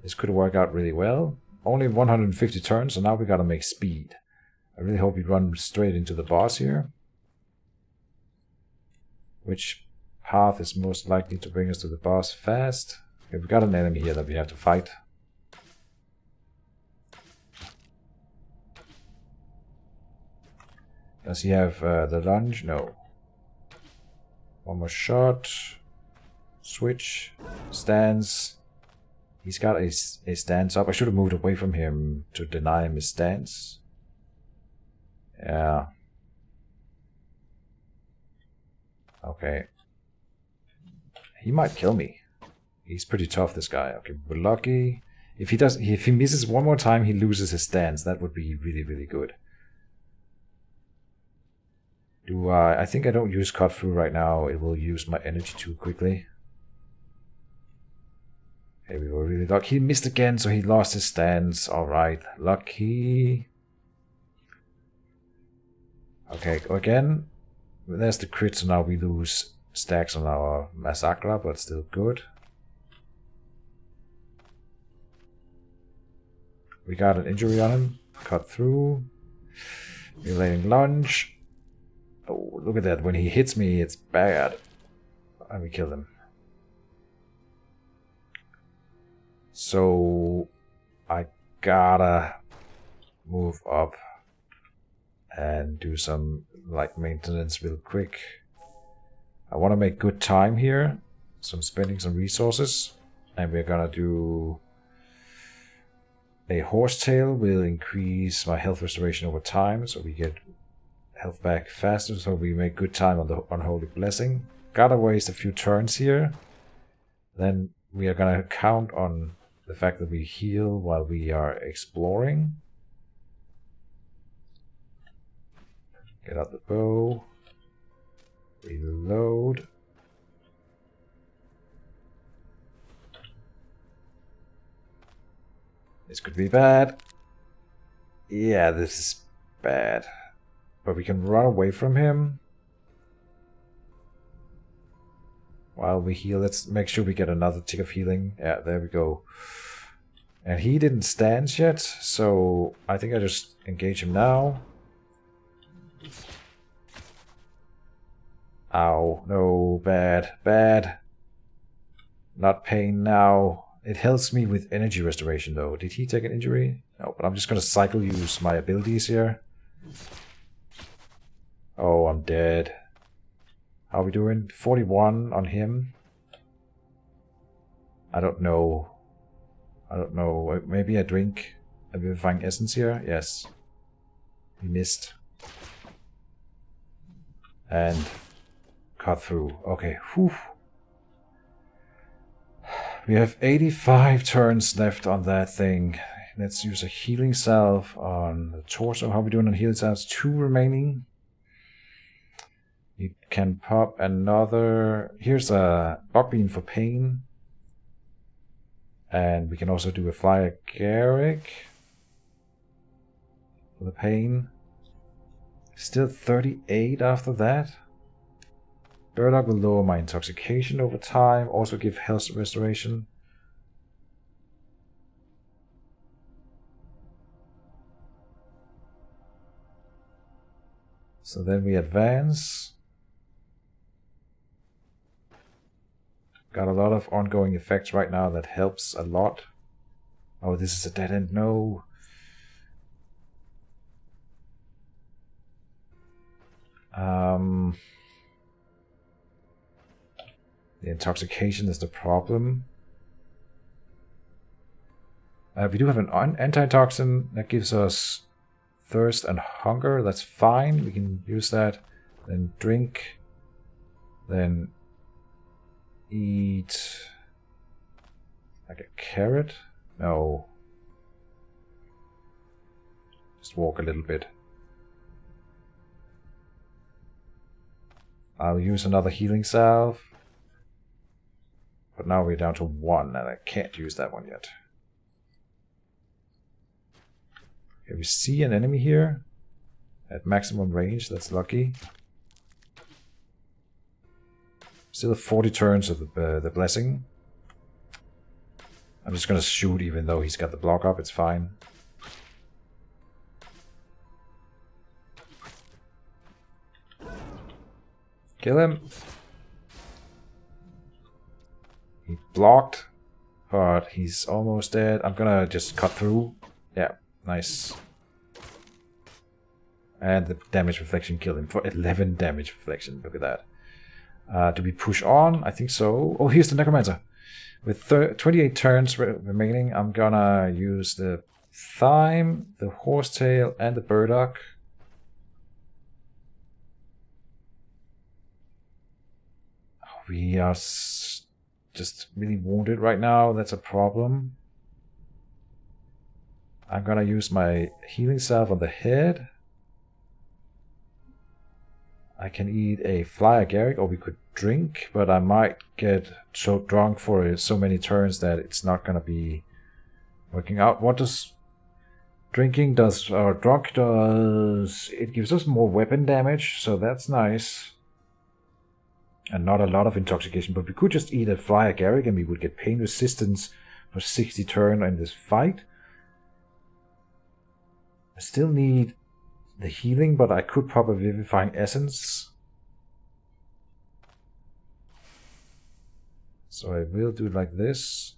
This could work out really well. Only 150 turns, so now we gotta make speed. I really hope we run straight into the boss here. Which path is most likely to bring us to the boss fast? Okay, we got an enemy here that we have to fight. Does he have the lunge? No. One more shot. Switch. Stance. He's got a stance up. I should have moved away from him to deny him his stance. Yeah. Okay. He might kill me. He's pretty tough, this guy. Okay, we're lucky. If he misses one more time, he loses his stance. That would be really, really good. I think I don't use cut through right now. It will use my energy too quickly. Okay, we were really lucky. He missed again, so he lost his stance. Alright, lucky. Okay, go again. There's the crit, so now we lose stacks on our Massacre, but still good. We got an injury on him. Cut through. Mutilating lunge. Oh, look at that. When he hits me, it's bad. And we kill him. So I gotta move up and do some like maintenance real quick. I want to make good time here, so I'm spending some resources, and we're gonna do a horsetail. Will increase my health restoration over time, so we get health back faster, so we make good time on the Unholy Blessing. Gotta waste a few turns here. Then we are gonna count on the fact that we heal while we are exploring. Get out the bow. Reload. This could be bad. Yeah, this is bad. But we can run away from him while we heal. Let's make sure we get another tick of healing. Yeah, there we go. And he didn't stance yet, so I think I just engage him now. Ow, no, bad, bad. Not pain now. It helps me with energy restoration though. Did he take an injury? No, but I'm just gonna cycle use my abilities here. Oh, I'm dead. How are we doing? 41 on him. I don't know. I don't know. Maybe I drink a vivifying essence here? Yes. He missed. And cut through. Okay. Whew. We have 85 turns left on that thing. Let's use a healing salve on the torso. How are we doing on healing salves? 2 remaining. You can pop another. Here's a bug beam for pain. And we can also do a flyer Garrick for the pain. Still 38 after that. Berserker will lower my intoxication over time. Also give health restoration. So then we advance. Got a lot of ongoing effects right now that helps a lot. Oh, this is a dead end. No. The intoxication is the problem. We do have an antitoxin that gives us thirst and hunger. That's fine. We can use that. Then drink. Then eat like a carrot. No. Just walk a little bit. I'll use another healing salve. But now we're down to 1 and I can't use that one yet. Okay, we see an enemy here. At maximum range, that's lucky. Still 40 turns of the blessing. I'm just gonna shoot even though he's got the block up, it's fine. Kill him. He blocked, but he's almost dead. I'm gonna just cut through. Yeah, nice. And the damage reflection killed him for 11 damage reflection. Look at that. Do we push on? I think so. Oh, here's the Necromancer. With 28 turns remaining, I'm gonna use the Thyme, the Horsetail, and the Burdock. We are just really wounded right now. That's a problem. I'm gonna use my healing salve on the head. I can eat a fly agaric, or we could drink, but I might get so drunk for so many turns that it's not gonna be working out. What does drinking does, or drunk does? It gives us more weapon damage, so that's nice. And not a lot of intoxication, but we could just eat a fly agaric and we would get pain resistance for 60 turn in this fight. I still need the healing, but I could pop a vivifying essence. So I will do it like this.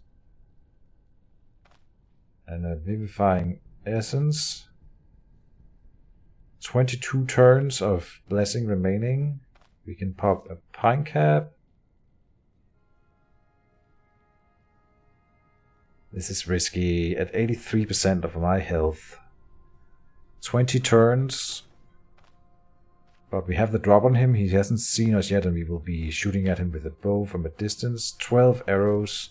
And a vivifying essence. 22 turns of blessing remaining. We can pop a pine cap. This is risky. At 83% of my health. 20 turns. But we have the drop on him. He hasn't seen us yet, and we will be shooting at him with a bow from a distance. 12 arrows.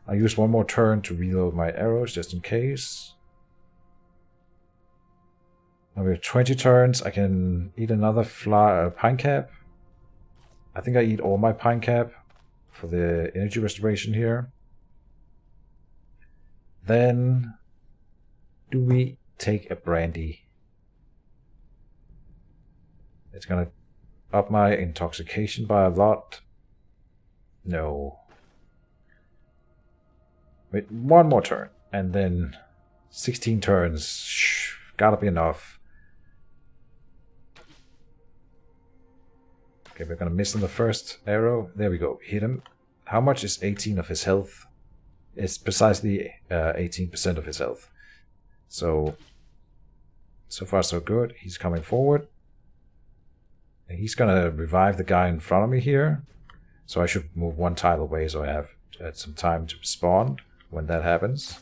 I use one more turn to reload my arrows just in case. Now we have 20 turns. I can eat another pine cap. I think I eat all my pine cap for the energy restoration here. Then, do we take a brandy? It's gonna up my intoxication by a lot. No. Wait, one more turn. And then 16 turns. Gotta be enough. Okay, we're gonna miss on the first arrow. There we go. Hit him. How much is 18 of his health? It's precisely 18% of his health. So far so good. He's coming forward. And he's gonna revive the guy in front of me here. So I should move one tile away so I have some time to respond when that happens.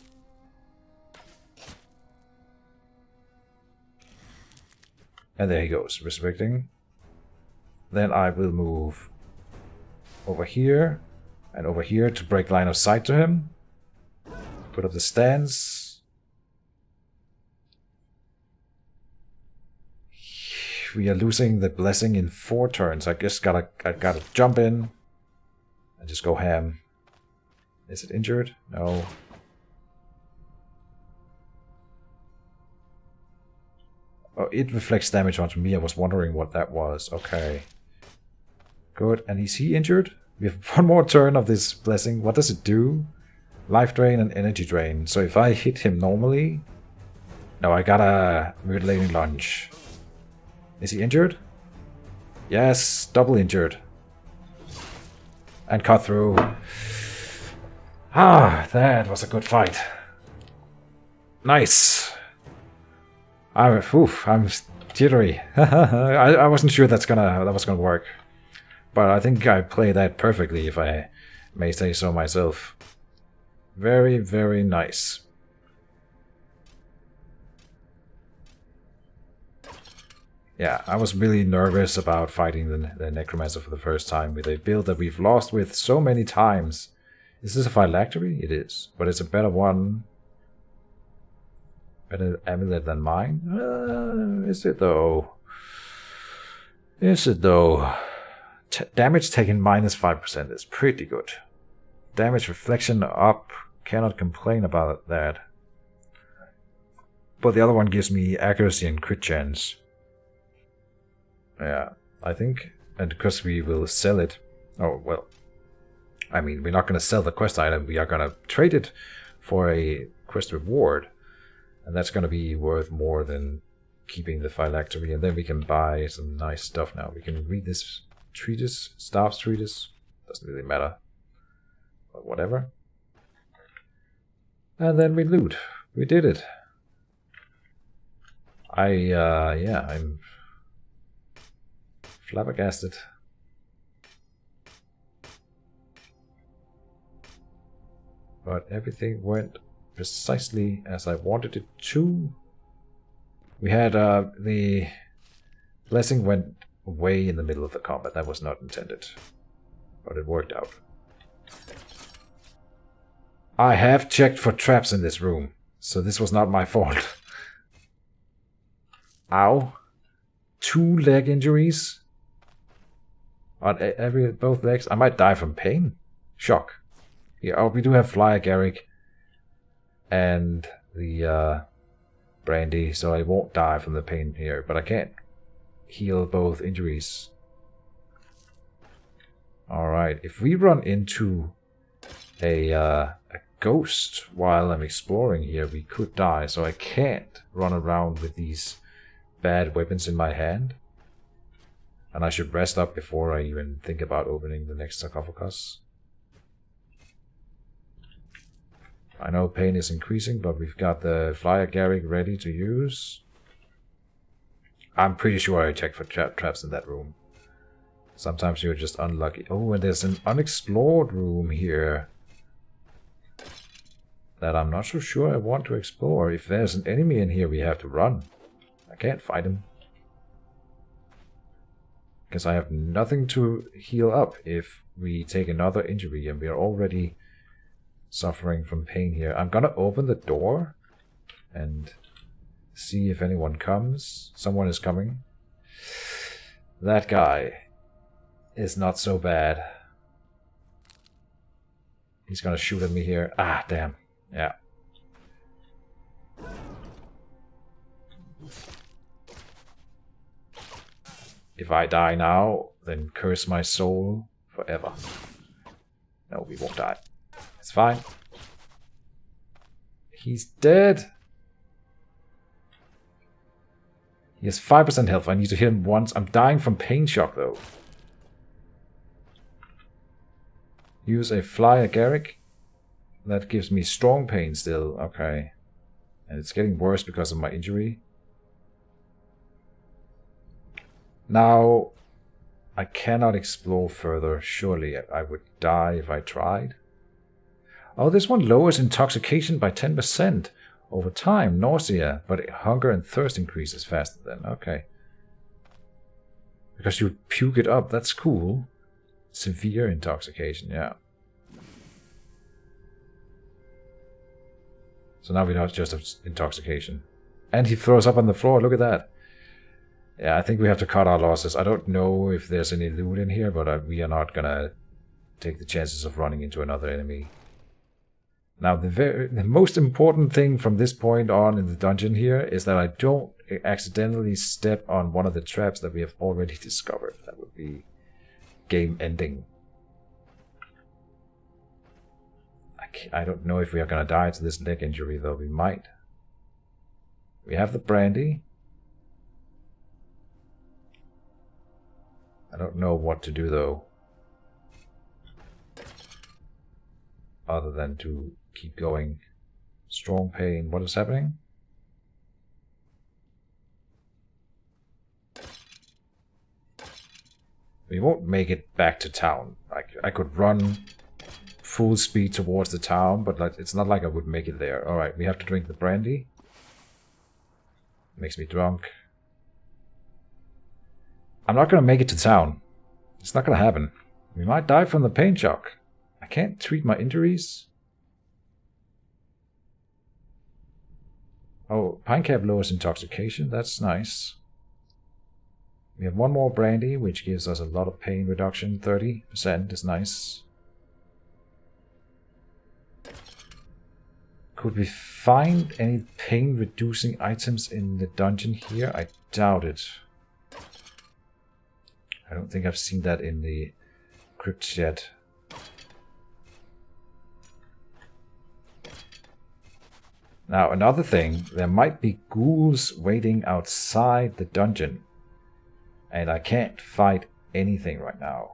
And there he goes, resurrecting. Then I will move over here and over here to break line of sight to him. Put up the stance. We are losing the blessing in 4 turns. I guess I gotta jump in and just go ham. Is it injured? No. Oh, it reflects damage onto me. I was wondering what that was. Okay. Good. And is he injured? We have one more turn of this blessing. What does it do? Life drain and energy drain. So if I hit him normally... No, I got a mutilating lunge. Is he injured? Yes, double injured. And cut through. Ah, that was a good fight. Nice. I'm jittery. I wasn't sure that was gonna work. But I think I played that perfectly, if I may say so myself. Very, very nice. Yeah, I was really nervous about fighting the Necromancer for the first time with a build that we've lost with so many times. Is this a phylactery? It is, but it's a better one. Better amulet than mine? Is it though? Is it though? Damage taken -5% is pretty good. Damage reflection up. Cannot complain about that. But the other one gives me accuracy and crit chance. Yeah, I think, and because we will sell it. Oh, well. I mean, we're not going to sell the quest item. We are going to trade it for a quest reward. And that's going to be worth more than keeping the phylactery. And then we can buy some nice stuff now. We can read this treatise, staff's treatise. Doesn't really matter. But whatever. And then we loot. We did it. I'm flabbergasted. But everything went precisely as I wanted it to. We had the blessing went way in the middle of the combat. That was not intended, but it worked out. I have checked for traps in this room, so this was not my fault. Ow. 2 leg injuries on both legs. I might die from pain. Shock. Yeah, oh, we do have Fly Agaric and the brandy, so I won't die from the pain here, but I can't heal both injuries. Alright, if we run into a ghost while I'm exploring here, we could die, so I can't run around with these bad weapons in my hand. And I should rest up before I even think about opening the next sarcophagus. I know pain is increasing, but we've got the Fly Agaric ready to use. I'm pretty sure I checked for traps in that room. Sometimes you're just unlucky. Oh, and there's an unexplored room here that I'm not so sure I want to explore. If there's an enemy in here, we have to run. I can't fight him. Because I have nothing to heal up if we take another injury, and we are already suffering from pain here. I'm gonna open the door and see if anyone comes. Someone is coming. That guy is not so bad. He's gonna shoot at me here. Ah, damn. Yeah. If I die now, then curse my soul forever. No, we won't die. It's fine. He's dead. He has 5% health. I need to hit him once. I'm dying from pain shock, though. Use a Fly Agaric. That gives me strong pain still. Okay. And it's getting worse because of my injury. Now, I cannot explore further. Surely I would die if I tried. Oh, this one lowers intoxication by 10% over time. Nausea, but hunger and thirst increases faster then. Okay. Because you puke it up. That's cool. Severe intoxication, yeah. So now we don't just have intoxication. And he throws up on the floor. Look at that. Yeah, I think we have to cut our losses. I don't know if there's any loot in here, but we are not gonna take the chances of running into another enemy. Now, the most important thing from this point on in the dungeon here is that I don't accidentally step on one of the traps that we have already discovered. That would be game ending. I don't know if we are gonna die to this leg injury, though. We might. We have the brandy. I don't know what to do, though. Other than to keep going. Strong pain. What is happening? We won't make it back to town. I could run full speed towards the town, but it's not like I would make it there. Alright, we have to drink the brandy. Makes me drunk. I'm not going to make it to town. It's not going to happen. We might die from the pain shock. I can't treat my injuries. Oh, pine cap lowers intoxication. That's nice. We have one more brandy, which gives us a lot of pain reduction. 30% is nice. Could we find any pain reducing items in the dungeon here? I doubt it. I don't think I've seen that in the crypt yet. Now, another thing, there might be ghouls waiting outside the dungeon. And I can't fight anything right now.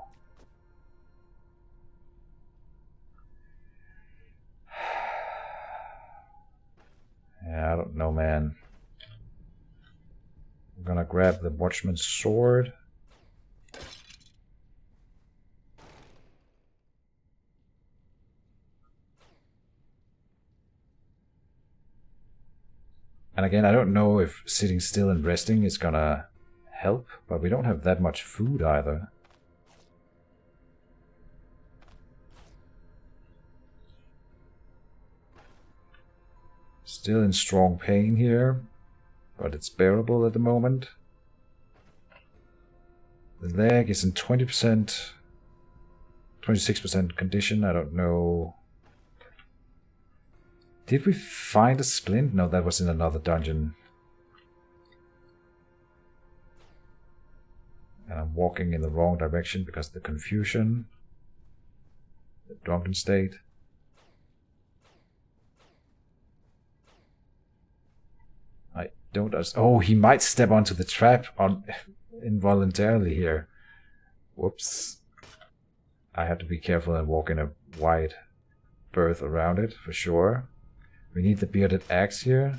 Yeah, I don't know, man. I'm gonna grab the watchman's sword. And again, I don't know if sitting still and resting is gonna help, but we don't have that much food either. Still in strong pain here, but it's bearable at the moment. The leg is in 20%, 26% condition, I don't know. Did we find a splint? No, that was in another dungeon. And I'm walking in the wrong direction because of the confusion. The drunken state. I don't... Oh, he might step onto the trap on involuntarily here. Whoops. I have to be careful and walk in a wide berth around it, for sure. We need the bearded axe here.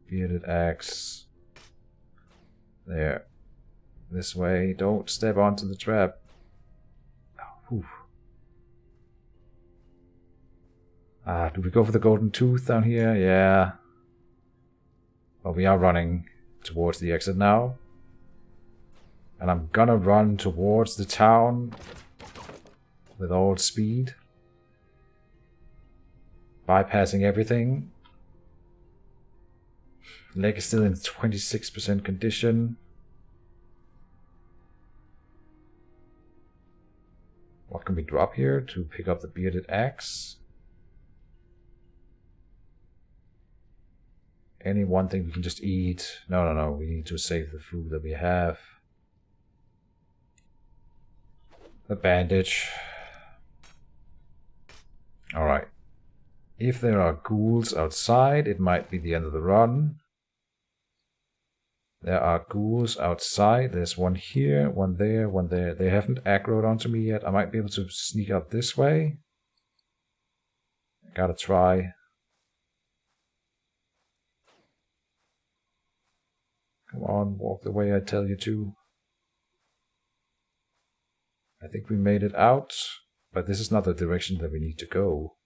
Bearded axe. There. This way. Don't step onto the trap. Oh, do we go for the golden tooth down here? Yeah. Well, we are running towards the exit now. And I'm gonna run towards the town with all speed. Bypassing everything. Leg is still in 26% condition. What can we drop here to pick up the bearded axe? Any one thing we can just eat. No. We need to save the food that we have. The bandage. Alright. If there are ghouls outside, it might be the end of the run. There are ghouls outside. There's one here, one there, one there. They haven't aggroed onto me yet. I might be able to sneak out this way. I gotta try. Come on, walk the way I tell you to. I think we made it out, but this is not the direction that we need to go.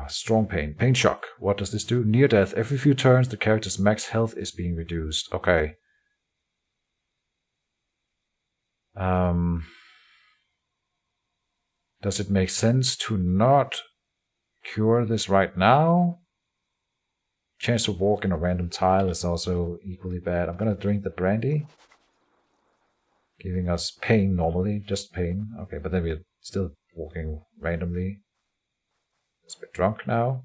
Strong pain. Pain shock. What does this do? Near death. Every few turns, the character's max health is being reduced. Okay. Does it make sense to not cure this right now? Chance to walk in a random tile is also equally bad. I'm gonna drink the brandy. Giving us pain normally. Just pain. Okay, but then we're still walking randomly. It's a bit drunk now.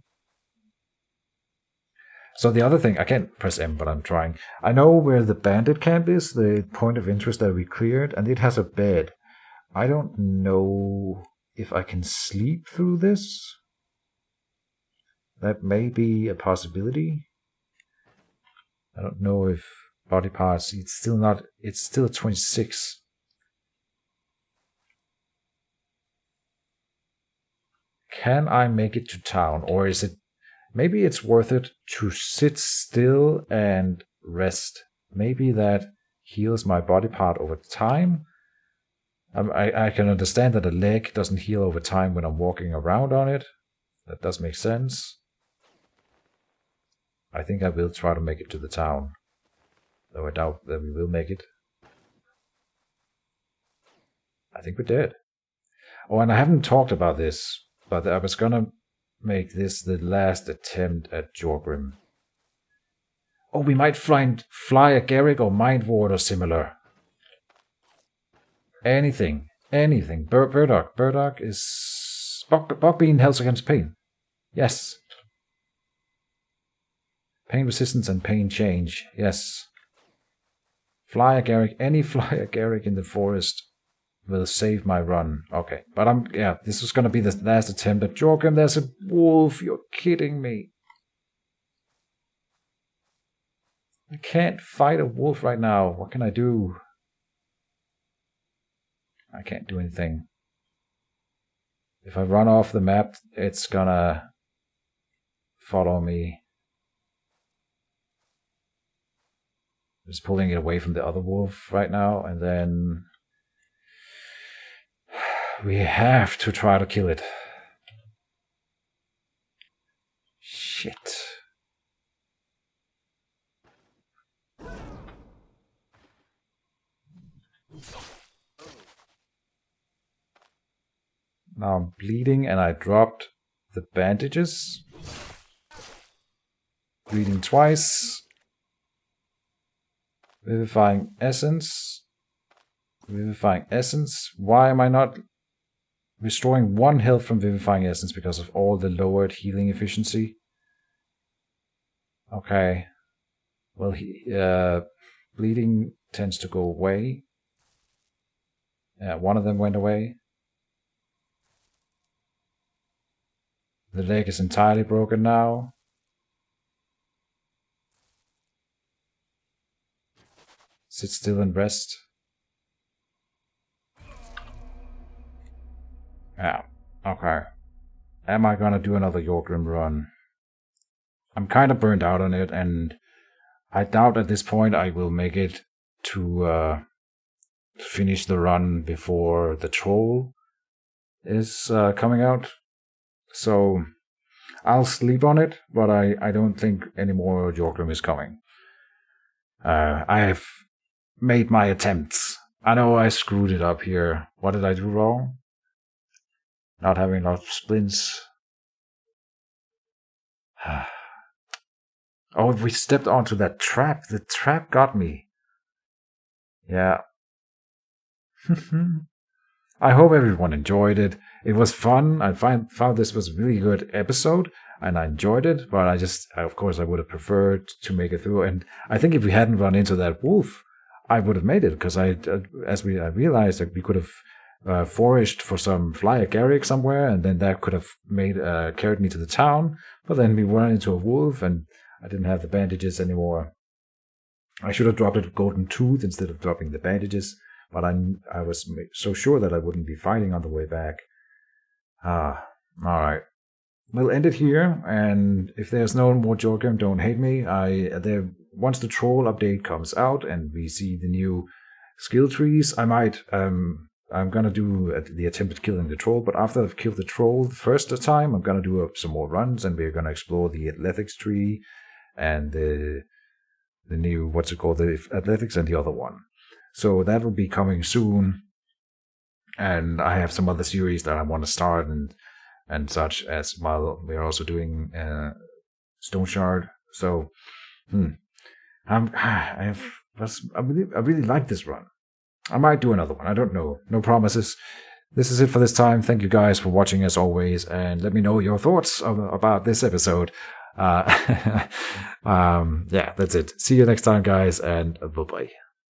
So the other thing, I can't press M, but I'm trying. I know where the bandit camp is, the point of interest that we cleared, and it has a bed. I don't know if I can sleep through this. That may be a possibility. I don't know if body parts, it's still 26. Can I make it to town, or is it, maybe it's worth it to sit still and rest. Maybe that heals my body part over time. I can understand that a leg doesn't heal over time when I'm walking around on it. That does make sense. I think I will try to make it to the town, though I doubt that we will make it. I think we did. Oh, and I haven't talked about this, but I was gonna make this the last attempt at Jorgrim. Oh, we might fly a Garrick or Mind Ward or similar. Anything. Burdock. Burdock is... Bogbean helps against pain. Yes. Pain resistance and pain change. Yes. Fly agaric. Any fly agaric in the forest will save my run. Okay. But yeah, this was gonna be the last attempt at Jorgrim. There's a wolf. You're kidding me. I can't fight a wolf right now. What can I do? I can't do anything. If I run off the map, it's gonna follow me. Just pulling it away from the other wolf right now, and then we have to try to kill it. Shit. Now I'm bleeding and I dropped the bandages. Bleeding twice. Vivifying Essence. Vivifying Essence. Why am I not restoring 1 health from Vivifying Essence because of all the lowered healing efficiency? Okay. Well, bleeding tends to go away. Yeah, one of them went away. The leg is entirely broken now. Sit still and rest. Yeah, okay. Am I gonna do another Jorgrim run? I'm kind of burned out on it, and I doubt at this point I will make it to finish the run before the troll is coming out. So I'll sleep on it, but I don't think any more Jorgrim is coming. I have made my attempts. I know I screwed it up here. What did I do wrong? Not having lots of splints. Oh, we stepped onto that trap. The trap got me. Yeah. I hope everyone enjoyed it. It was fun. I found this was a really good episode, and I enjoyed it. But of course, I would have preferred to make it through. And I think if we hadn't run into that wolf, I would have made it, because I realized that we could have foraged for some fly agaric somewhere, and then that could have carried me to the town. But then we ran into a wolf, and I didn't have the bandages anymore. I should have dropped a golden tooth instead of dropping the bandages, but I was so sure that I wouldn't be fighting on the way back. Alright. We'll end it here, and if there's no more Jorgrim, don't hate me. Once the troll update comes out and we see the new skill trees, I might I'm gonna do the attempt at killing the troll, but after I've killed the troll the first time, I'm gonna do some more runs, and we're gonna explore the athletics tree and the new, the athletics and the other one. So that will be coming soon, and I have some other series that I want to start and such as well. We're also doing Stoneshard. So I really like this run. I might do another one. I don't know. No promises. This is it for this time. Thank you guys for watching as always, and let me know your thoughts about this episode. Yeah, that's it. See you next time, guys, and bye-bye.